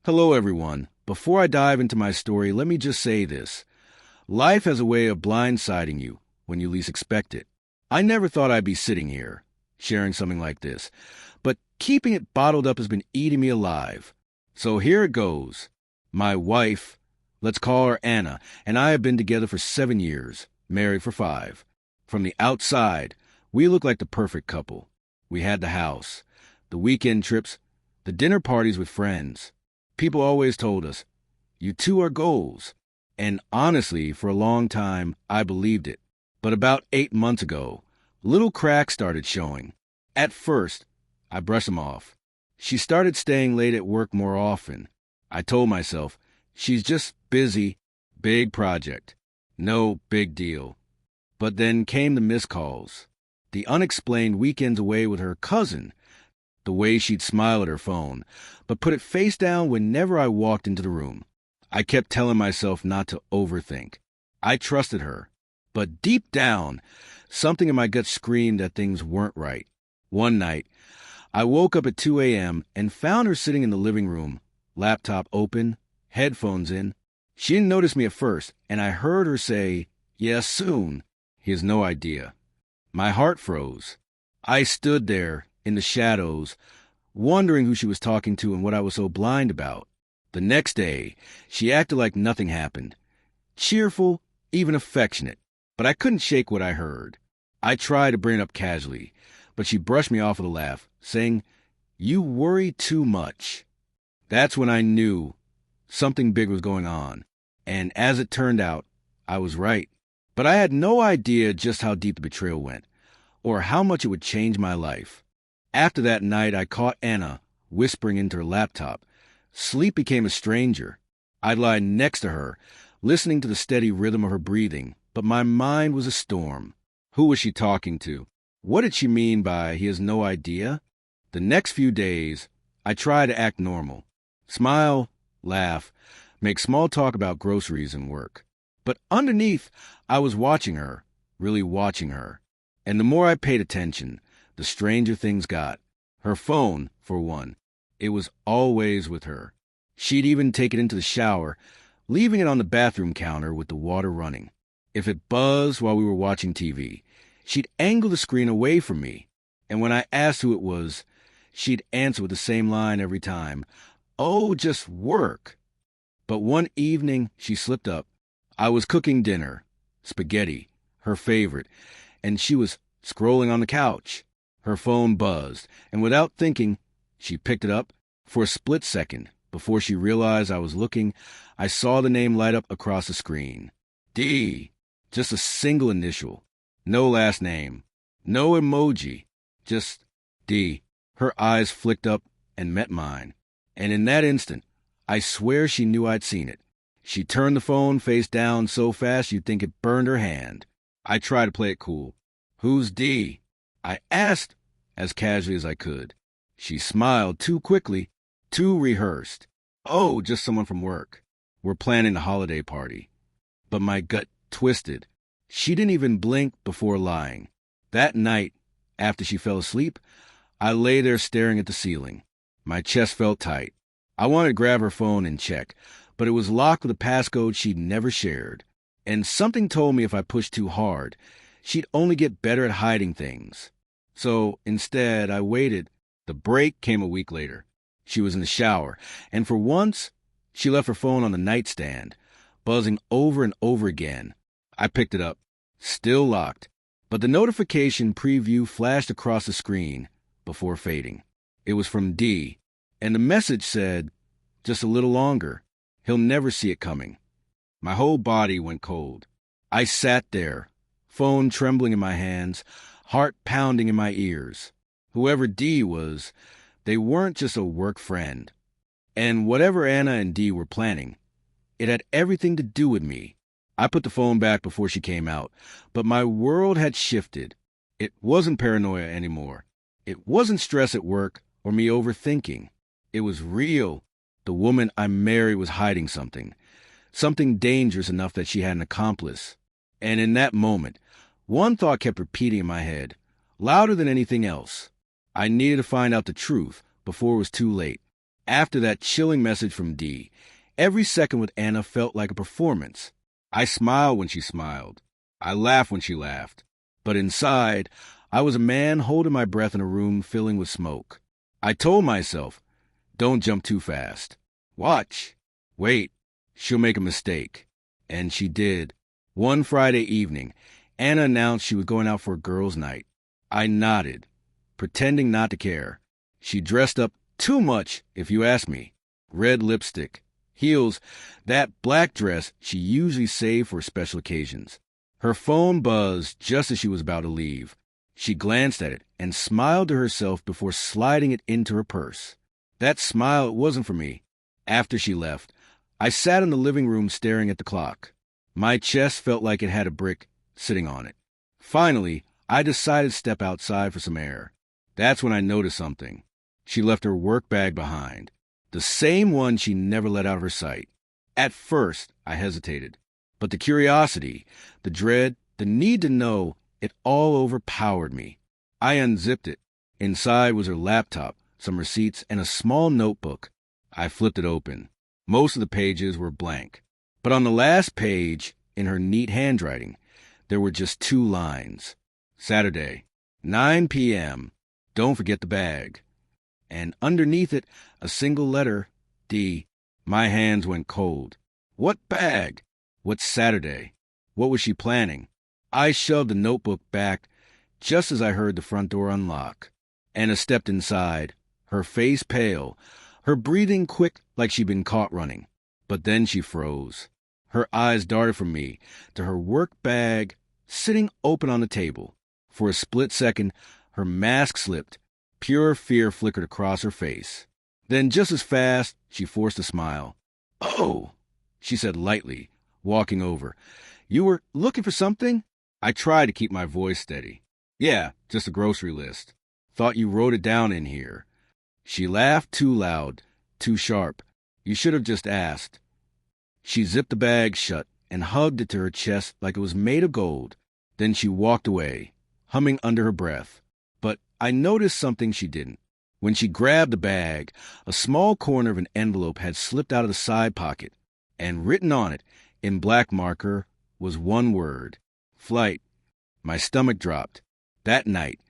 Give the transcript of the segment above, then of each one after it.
Hello, everyone. Before I dive into my story, let me just say this. Life has a way of blindsiding you when you least expect it. I never thought I'd be sitting here, sharing something like this, but keeping it bottled up has been eating me alive. So here it goes. My wife, let's call her Anna, and I have been together for 7 years, married for 5. From the outside, we look like the perfect couple. We had the house, the weekend trips, the dinner parties with friends. People always told us, you two are goals. And honestly, for a long time, I believed it. But about 8 months ago, little cracks started showing. At first, I brushed them off. She started staying late at work more often. I told myself, she's just busy, big project. No big deal. But then came the missed calls. The unexplained weekends away with her cousin. The way she'd smile at her phone, but put it face down whenever I walked into the room. I kept telling myself not to overthink. I trusted her. But deep down, something in my gut screamed that things weren't right. One night, I woke up at 2 a.m. and found her sitting in the living room, laptop open, headphones in. She didn't notice me at first, and I heard her say, "Yes, soon." He has no idea. My heart froze. I stood there, in the shadows, wondering who she was talking to and what I was so blind about. The next day, she acted like nothing happened. Cheerful, even affectionate, but I couldn't shake what I heard. I tried to bring it up casually, but she brushed me off with a laugh, saying, "You worry too much." That's when I knew something big was going on, and as it turned out, I was right. But I had no idea just how deep the betrayal went, or how much it would change my life. After that night, I caught Anna whispering into her laptop. Sleep became a stranger. I'd lie next to her, listening to the steady rhythm of her breathing, but my mind was a storm. Who was she talking to? What did she mean by "he has no idea"? The next few days, I tried to act normal. Smile, laugh, make small talk about groceries and work. But underneath, I was watching her, really watching her. And the more I paid attention, the stranger things got. Her phone, for one. It was always with her. She'd even take it into the shower, leaving it on the bathroom counter with the water running. If it buzzed while we were watching TV, she'd angle the screen away from me. And when I asked who it was, she'd answer with the same line every time. "Oh, just work." But one evening, she slipped up. I was cooking dinner, spaghetti, her favorite, and she was scrolling on the couch. Her phone buzzed, and without thinking, she picked it up. For a split second, before she realized I was looking, I saw the name light up across the screen. D. Just a single initial. No last name. No emoji. Just D. Her eyes flicked up and met mine. And in that instant, I swear she knew I'd seen it. She turned the phone face down so fast you'd think it burned her hand. I tried to play it cool. "Who's D?" I asked as casually as I could. She smiled too quickly, too rehearsed. "Oh, just someone from work. We're planning a holiday party." But my gut twisted. She didn't even blink before lying. That night, after she fell asleep, I lay there staring at the ceiling. My chest felt tight. I wanted to grab her phone and check, but it was locked with a passcode she'd never shared. And something told me if I pushed too hard, she'd only get better at hiding things. So instead, I waited. The break came a week later. She was in the shower, and for once, she left her phone on the nightstand, buzzing over and over again. I picked it up. Still locked, but the notification preview flashed across the screen before fading. It was from D, and the message said, "Just a little longer. He'll never see it coming." My whole body went cold. I sat there, phone trembling in my hands, heart pounding in my ears. Whoever D was, they weren't just a work friend. And whatever Anna and D were planning, it had everything to do with me. I put the phone back before she came out, but my world had shifted. It wasn't paranoia anymore. It wasn't stress at work or me overthinking. It was real. The woman I married was hiding something dangerous enough that she had an accomplice. And in that moment, one thought kept repeating in my head, louder than anything else. I needed to find out the truth before it was too late. After that chilling message from Dee, every second with Anna felt like a performance. I smiled when she smiled. I laughed when she laughed. But inside, I was a man holding my breath in a room filling with smoke. I told myself, don't jump too fast. Watch. Wait. She'll make a mistake. And she did. One Friday evening, Anna announced she was going out for a girls' night. I nodded, pretending not to care. She dressed up too much, if you ask me. Red lipstick, heels, that black dress she usually saved for special occasions. Her phone buzzed just as she was about to leave. She glanced at it and smiled to herself before sliding it into her purse. That smile wasn't for me. After she left, I sat in the living room staring at the clock. My chest felt like it had a brick sitting on it. Finally, I decided to step outside for some air. That's when I noticed something. She left her work bag behind, the same one she never let out of her sight. At first, I hesitated, but the curiosity, the dread, the need to know, it all overpowered me. I unzipped it. Inside was her laptop, some receipts, and a small notebook. I flipped it open. Most of the pages were blank, but on the last page, in her neat handwriting, there were just 2 lines. Saturday, 9 p.m. Don't forget the bag. And underneath it, a single letter, D. My hands went cold. What bag? What's Saturday? What was she planning? I shoved the notebook back just as I heard the front door unlock. Anna stepped inside, her face pale, her breathing quick like she'd been caught running. But then she froze. Her eyes darted from me to her work bag sitting open on the table. For a split second, her mask slipped. Pure fear flickered across her face. Then, just as fast, she forced a smile. "Oh," she said lightly, walking over. "You were looking for something?" I tried to keep my voice steady. "Yeah, just a grocery list. Thought you wrote it down in here." She laughed too loud, too sharp. "You should have just asked." She zipped the bag shut and hugged it to her chest like it was made of gold. Then she walked away, humming under her breath. But I noticed something she didn't. When she grabbed the bag, a small corner of an envelope had slipped out of the side pocket, and written on it, in black marker, was one word: flight. My stomach dropped. That night,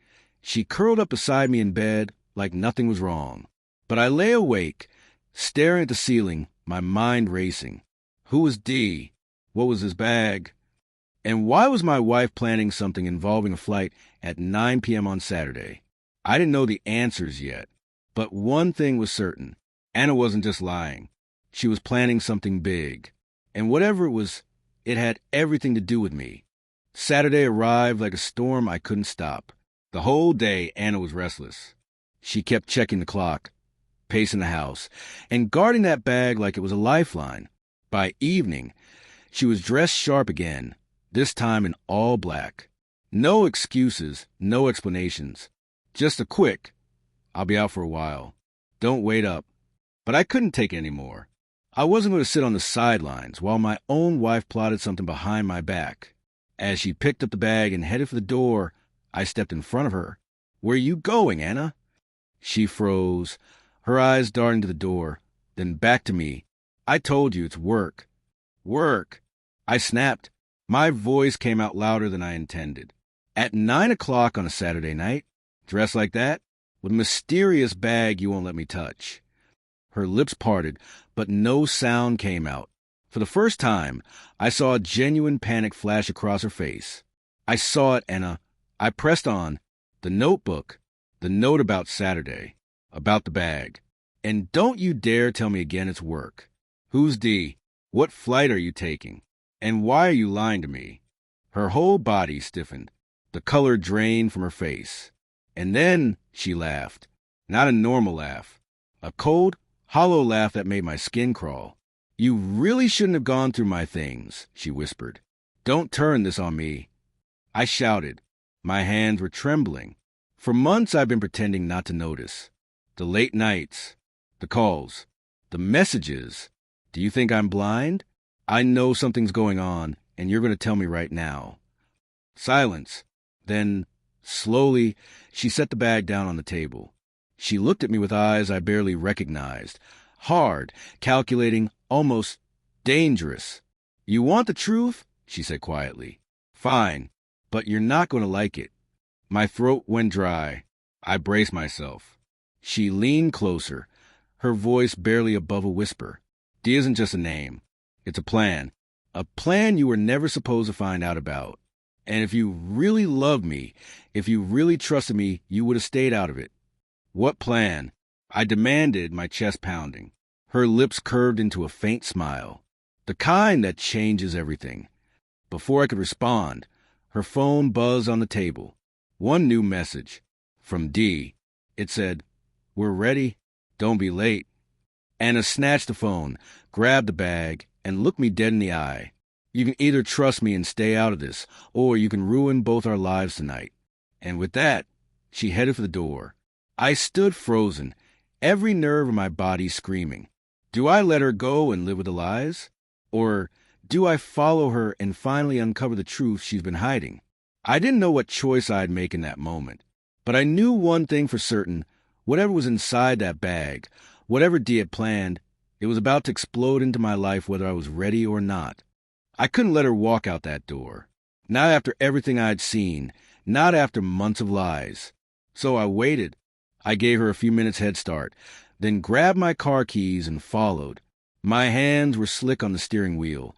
she curled up beside me in bed like nothing was wrong. But I lay awake, staring at the ceiling, my mind racing. Who was D? What was his bag? And why was my wife planning something involving a flight at 9 p.m. on Saturday? I didn't know the answers yet. But one thing was certain. Anna wasn't just lying. She was planning something big. And whatever it was, it had everything to do with me. Saturday arrived like a storm I couldn't stop. The whole day, Anna was restless. She kept checking the clock, pacing the house, and guarding that bag like it was a lifeline. By evening, she was dressed sharp again, this time in all black. No excuses, no explanations. Just a quick, "I'll be out for a while. Don't wait up." But I couldn't take it anymore. I wasn't going to sit on the sidelines while my own wife plotted something behind my back. As she picked up the bag and headed for the door, I stepped in front of her. "Where are you going, Anna?" She froze, her eyes darting to the door, then back to me. "I told you it's work." "Work?" I snapped. My voice came out louder than I intended. "At 9 o'clock on a Saturday night? Dressed like that? With a mysterious bag you won't let me touch." Her lips parted, but no sound came out. For the first time, I saw a genuine panic flash across her face. "I saw it, Anna." I pressed on. "The notebook. The note about Saturday. About the bag. And don't you dare tell me again it's work. Who's D? What flight are you taking? And why are you lying to me?" Her whole body stiffened. The color drained from her face. And then she laughed. Not a normal laugh. A cold, hollow laugh that made my skin crawl. "You really shouldn't have gone through my things," she whispered. "Don't turn this on me." I shouted. My hands were trembling. For months I've been pretending not to notice. The late nights, the calls, the messages. Do you think I'm blind? I know something's going on, and you're going to tell me right now. Silence. Then, slowly, she set the bag down on the table. She looked at me with eyes I barely recognized. Hard, calculating, almost dangerous. "You want the truth?" she said quietly. "Fine, but you're not going to like it." My throat went dry. I braced myself. She leaned closer, her voice barely above a whisper. "D isn't just a name. It's a plan. A plan you were never supposed to find out about. And if you really loved me, if you really trusted me, you would have stayed out of it." "What plan?" I demanded, my chest pounding. Her lips curved into a faint smile. "The kind that changes everything." Before I could respond, her phone buzzed on the table. One new message. From D. It said, "We're ready. Don't be late." Anna snatched the phone, grabbed the bag, and looked me dead in the eye. "You can either trust me and stay out of this, or you can ruin both our lives tonight." And with that, she headed for the door. I stood frozen, every nerve in my body screaming. Do I let her go and live with the lies? Or do I follow her and finally uncover the truth she's been hiding? I didn't know what choice I'd make in that moment, but I knew one thing for certain. Whatever was inside that bag, whatever Dee had planned, it was about to explode into my life whether I was ready or not. I couldn't let her walk out that door. Not after everything I'd seen, not after months of lies. So I waited. I gave her a few minutes head start, then grabbed my car keys and followed. My hands were slick on the steering wheel,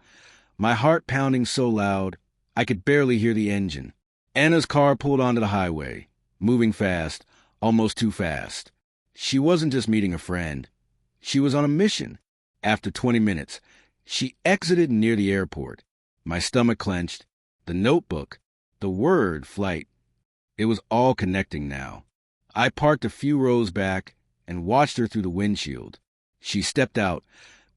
my heart pounding so loud I could barely hear the engine. Anna's car pulled onto the highway, moving fast, almost too fast. She wasn't just meeting a friend. She was on a mission. After 20 minutes, she exited near the airport. My stomach clenched. The notebook, the word flight. It was all connecting now. I parked a few rows back and watched her through the windshield. She stepped out,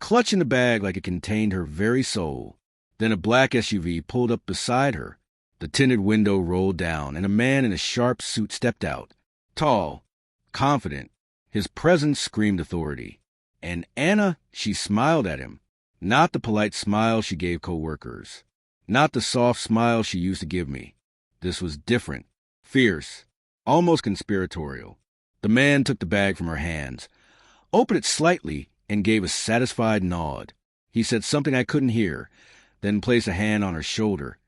clutching the bag like it contained her very soul. Then a black SUV pulled up beside her. The tinted window rolled down, and a man in a sharp suit stepped out. Tall, confident. His presence screamed authority. And Anna, she smiled at him. Not the polite smile she gave coworkers. Not the soft smile she used to give me. This was different, fierce, almost conspiratorial. The man took the bag from her hands, opened it slightly, and gave a satisfied nod. He said something I couldn't hear, then placed a hand on her shoulder,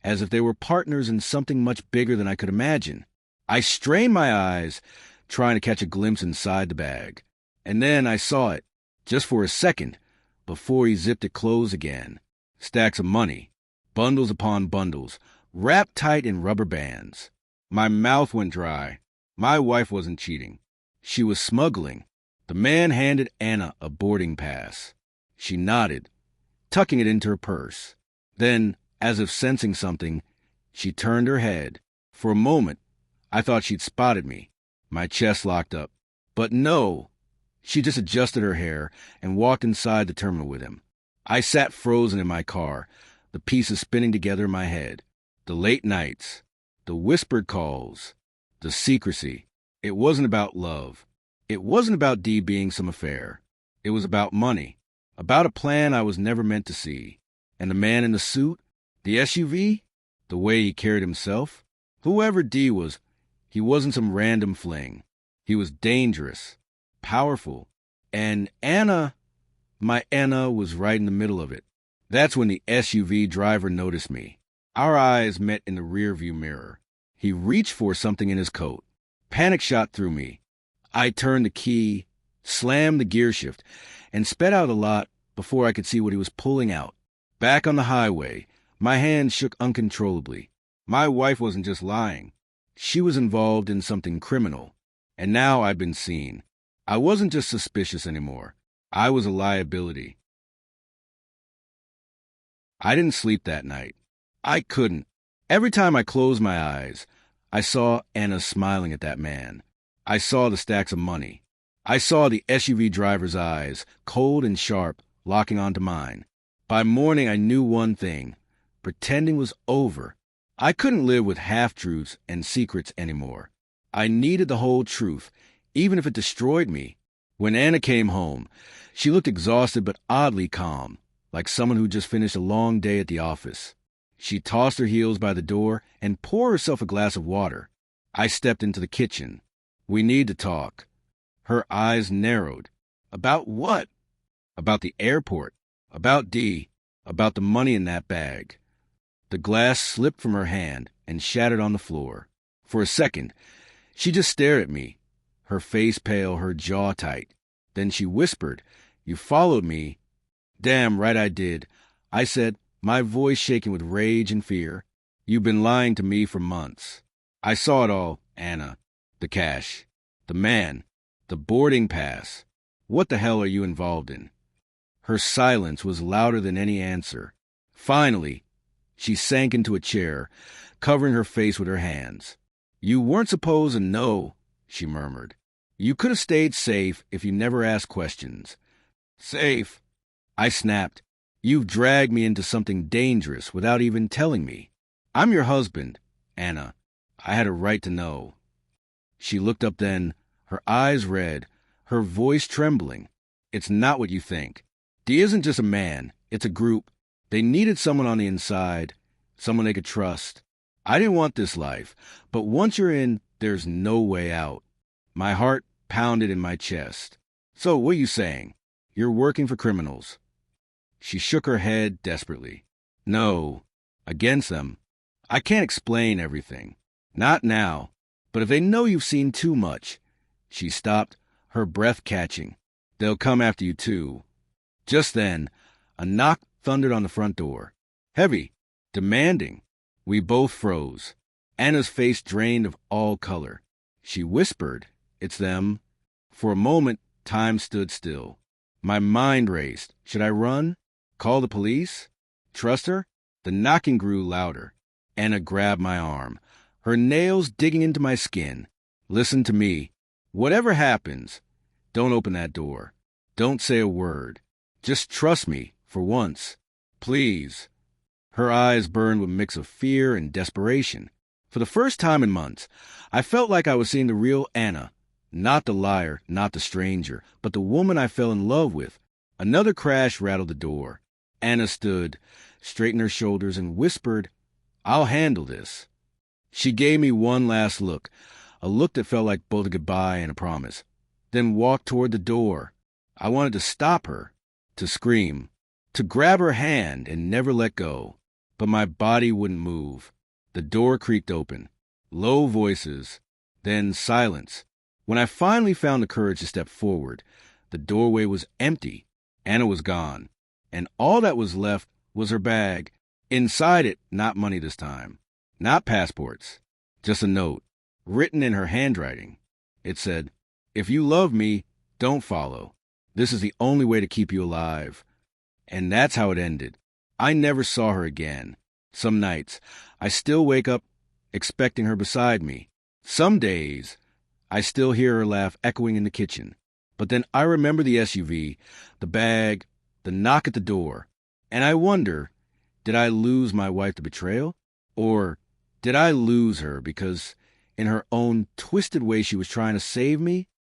as if they were partners in something much bigger than I could imagine. I strained my eyes, trying to catch a glimpse inside the bag. And then I saw it, just for a second, before he zipped it closed again. Stacks of money, bundles upon bundles, wrapped tight in rubber bands. My mouth went dry. My wife wasn't cheating. She was smuggling. The man handed Anna a boarding pass. She nodded, tucking it into her purse. Then, as if sensing something, she turned her head. For a moment, I thought she'd spotted me. My chest locked up. But no, she just adjusted her hair and walked inside the terminal with him. I sat frozen in my car, the pieces spinning together in my head. The late nights, the whispered calls, the secrecy. It wasn't about love. It wasn't about Dee being some affair. It was about money, about a plan I was never meant to see. And the man in the suit, the SUV, the way he carried himself, whoever Dee was, he wasn't some random fling. He was dangerous, powerful, and Anna, my Anna, was right in the middle of it. That's when the SUV driver noticed me. Our eyes met in the rearview mirror. He reached for something in his coat. Panic shot through me. I turned the key, slammed the gear shift, and sped out a lot before I could see what he was pulling out. Back on the highway, my hands shook uncontrollably. My wife wasn't just lying. She was involved in something criminal. And now I'd been seen. I wasn't just suspicious anymore. I was a liability. I didn't sleep that night. I couldn't. Every time I closed my eyes, I saw Anna smiling at that man. I saw the stacks of money. I saw the SUV driver's eyes, cold and sharp, locking onto mine. By morning, I knew one thing. Pretending was over. I couldn't live with half-truths and secrets anymore. I needed the whole truth, even if it destroyed me. When Anna came home, she looked exhausted but oddly calm, like someone who just finished a long day at the office. She tossed her heels by the door and poured herself a glass of water. I stepped into the kitchen. "We need to talk." Her eyes narrowed. About what? About the airport. About Dee. About the money in that bag. The glass slipped from her hand and shattered on the floor. For a second, she just stared at me, her face pale, her jaw tight. Then she whispered, "You followed me." "Damn right I did," I said, my voice shaking with rage and fear. "You've been lying to me for months. I saw it all, Anna. The cash. The man. The boarding pass. What the hell are you involved in?" Her silence was louder than any answer. Finally, she sank into a chair, covering her face with her hands. "You weren't supposed to know," she murmured. "You could have stayed safe if you never asked questions." "Safe?" I snapped. "You've dragged me into something dangerous without even telling me. I'm your husband, Anna. I had a right to know." She looked up then, her eyes red, her voice trembling. "It's not what you think. Dee isn't just a man. It's a group. They needed someone on the inside, someone they could trust. I didn't want this life, but once you're in, there's no way out." My heart pounded in my chest. "So, what are you saying? You're working for criminals?" She shook her head desperately. "No, against them. I can't explain everything. Not now. But if they know you've seen too much..." She stopped, her breath catching. "They'll come after you, too." Just then, a knock thundered on the front door. Heavy, demanding. We both froze. Anna's face drained of all color. She whispered, "It's them." For a moment, time stood still. My mind raced. Should I run? Call the police? Trust her? The knocking grew louder. Anna grabbed my arm, her nails digging into my skin. "Listen to me. Whatever happens, don't open that door. Don't say a word. Just trust me, for once. Please." Her eyes burned with a mix of fear and desperation. For the first time in months, I felt like I was seeing the real Anna. Not the liar, not the stranger, but the woman I fell in love with. Another crash rattled the door. Anna stood, straightened her shoulders, and whispered, "I'll handle this." She gave me one last look, a look that felt like both a goodbye and a promise, then walked toward the door. I wanted to stop her, to scream, to grab her hand and never let go. But my body wouldn't move. The door creaked open. Low voices, then silence. When I finally found the courage to step forward, the doorway was empty. Anna was gone. And all that was left was her bag. Inside it, not money this time. Not passports. Just a note, written in her handwriting. It said, "If you love me, don't follow. This is the only way to keep you alive." And that's how it ended. I never saw her again. Some nights, I still wake up expecting her beside me. Some days, I still hear her laugh echoing in the kitchen. But then I remember the SUV, the bag, the knock at the door. And I wonder, did I lose my wife to betrayal? Or did I lose her because in her own twisted way she was trying to save me?